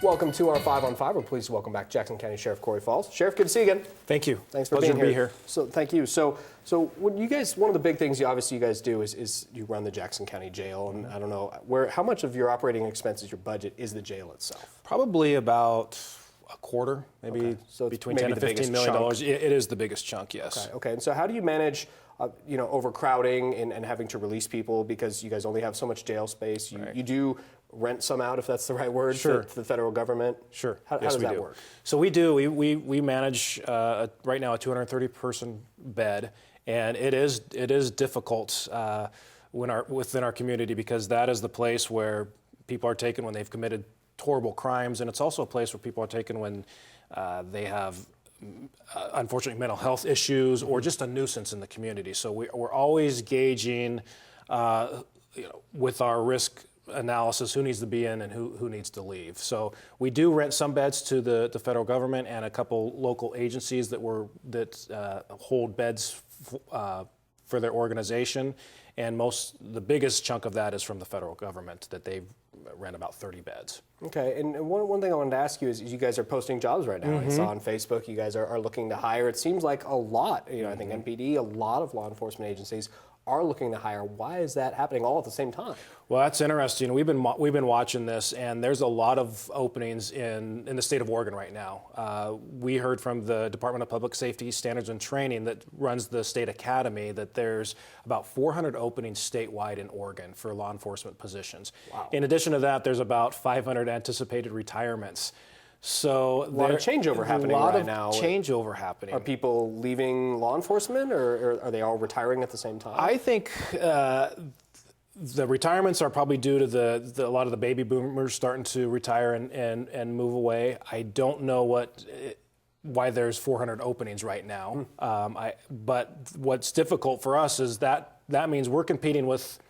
Welcome to our 5 on 5. We're pleased to welcome back Jackson County Sheriff Corey Falls. Sheriff, good to see you again. Thank you. Thanks for Pleasure being to be here. So thank you. So when you guys, one of the big things you guys do is you run the Jackson County Jail, and I don't know how much of your operating expenses, your budget, is the jail itself? Probably about a quarter, maybe. Okay. So between maybe 10 to 15 million dollars. It is the biggest chunk, yes. Okay. And so how do you manage overcrowding and having to release people because you guys only have so much jail space? You do rent some out, if that's the right word, sure. to the federal government? Sure. How does that work? So we do. We manage right now a 230-person bed, and it is difficult within our community because that is the place where people are taken when they've committed horrible crimes, and it's also a place where people are taken when they have unfortunately mental health issues or just a nuisance in the community. So we're always gauging with our risk analysis who needs to be in and who needs to leave. So we do rent some beds to the federal government and a couple local agencies that hold beds for their organization, and the biggest chunk of that is from the federal government, that they rent about 30 beds. Okay, and one thing I wanted to ask you is you guys are posting jobs right now. Mm-hmm. I saw on Facebook you guys are looking to hire. It seems like a lot. I think NPD, a lot of law enforcement agencies are looking to hire. Why is that happening all at the same time? Well, that's interesting. We've been watching this, and there's a lot of openings in the state of Oregon right now. We heard from the Department of Public Safety Standards and Training that runs the state academy that there's about 400 openings statewide in Oregon for law enforcement positions. Wow. In addition to that, there's about 500 anticipated retirements. So a lot of changeover happening right now. A lot of changeover happening. Are people leaving law enforcement, or are they all retiring at the same time? I think the retirements are probably due to a lot of the baby boomers starting to retire and move away. I don't know why there's 400 openings right now. But what's difficult for us is that means we're competing with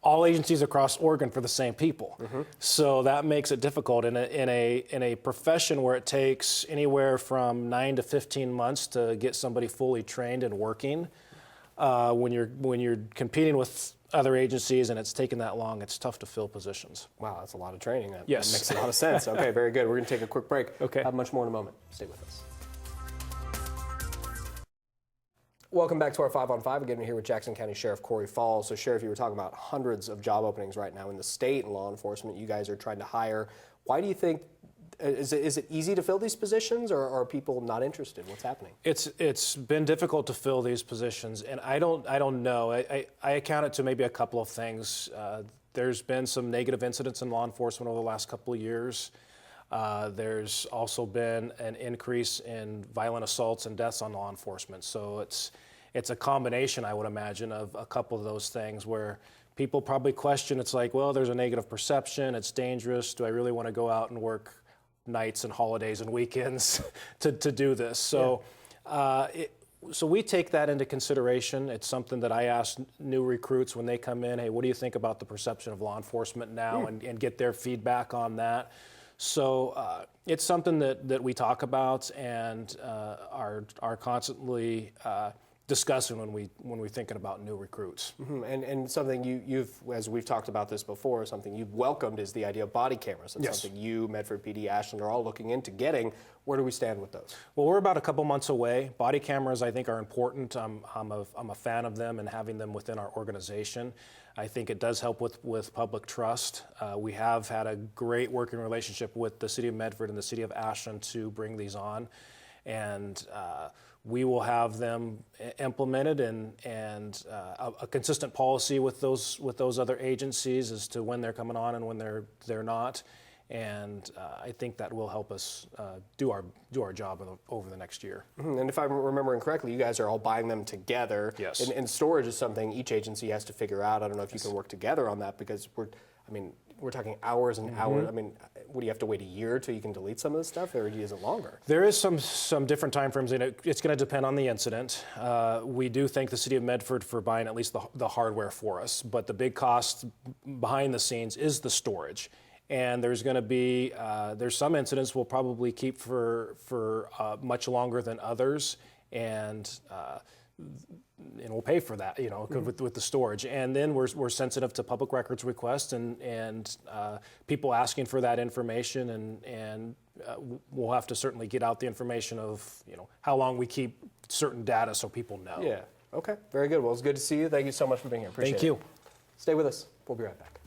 all agencies across Oregon for the same people. Mm-hmm. So that makes it difficult in a profession where it takes anywhere from 9 to 15 months to get somebody fully trained and working. When you're competing with other agencies and it's taken that long, it's tough to fill positions. Wow, that's a lot of training. That Yes. makes a lot of sense. Okay, very good. We're going to take a quick break. Okay. Have much more in a moment. Stay with us. Welcome back to our 5 on 5. Again, we're here with Jackson County Sheriff Corey Falls. So, Sheriff, you were talking about hundreds of job openings right now in the state and law enforcement. You guys are trying to hire. Why do you think, is it easy to fill these positions, or are people not interested? What's happening? It's been difficult to fill these positions, and I don't know. I account it to maybe a couple of things. There's been some negative incidents in law enforcement over the last couple of years. There's also been an increase in violent assaults and deaths on law enforcement. So it's a combination, I would imagine, of a couple of those things where people probably question, it's like, well, there's a negative perception, it's dangerous, do I really want to go out and work nights and holidays and weekends to do this? So so we take that into consideration. It's something that I ask new recruits when they come in, hey, what do you think about the perception of law enforcement now, and get their feedback on that. So it's something that we talk about and are constantly discussing when we're thinking about new recruits. Mm-hmm. And something you've, as we've talked about this before, something you've welcomed is the idea of body cameras. It's something you, Medford PD, Ashland are all looking into getting. Where do we stand with those? Well, we're about a couple months away. Body cameras, I think, are important. I'm a fan of them and having them within our organization. I think it does help with public trust. We have had a great working relationship with the City of Medford and the City of Ashland to bring these on, and we will have them implemented and a consistent policy with those other agencies as to when they're coming on and when they're not. And I think that will help us do our job over the next year. Mm-hmm. And if I'm remembering correctly, you guys are all buying them together. Yes. And storage is something each agency has to figure out. I don't know if you can work together on that, because we're talking hours and hours. What do you have to wait a year till you can delete some of this stuff, or is it longer? There is some different time frames, and it's going to depend on the incident. We do thank the City of Medford for buying at least the hardware for us, but the big cost behind the scenes is the storage. And there's going to be there's some incidents we'll probably keep for much longer than others, and and we'll pay for that, with the storage. And then we're sensitive to public records requests and people asking for that information, and we'll have to certainly get out the information of, how long we keep certain data so people know. Yeah. Okay. Very good. Well, it's good to see you. Thank you so much for being here. Appreciate it. Thank you. Stay with us. We'll be right back.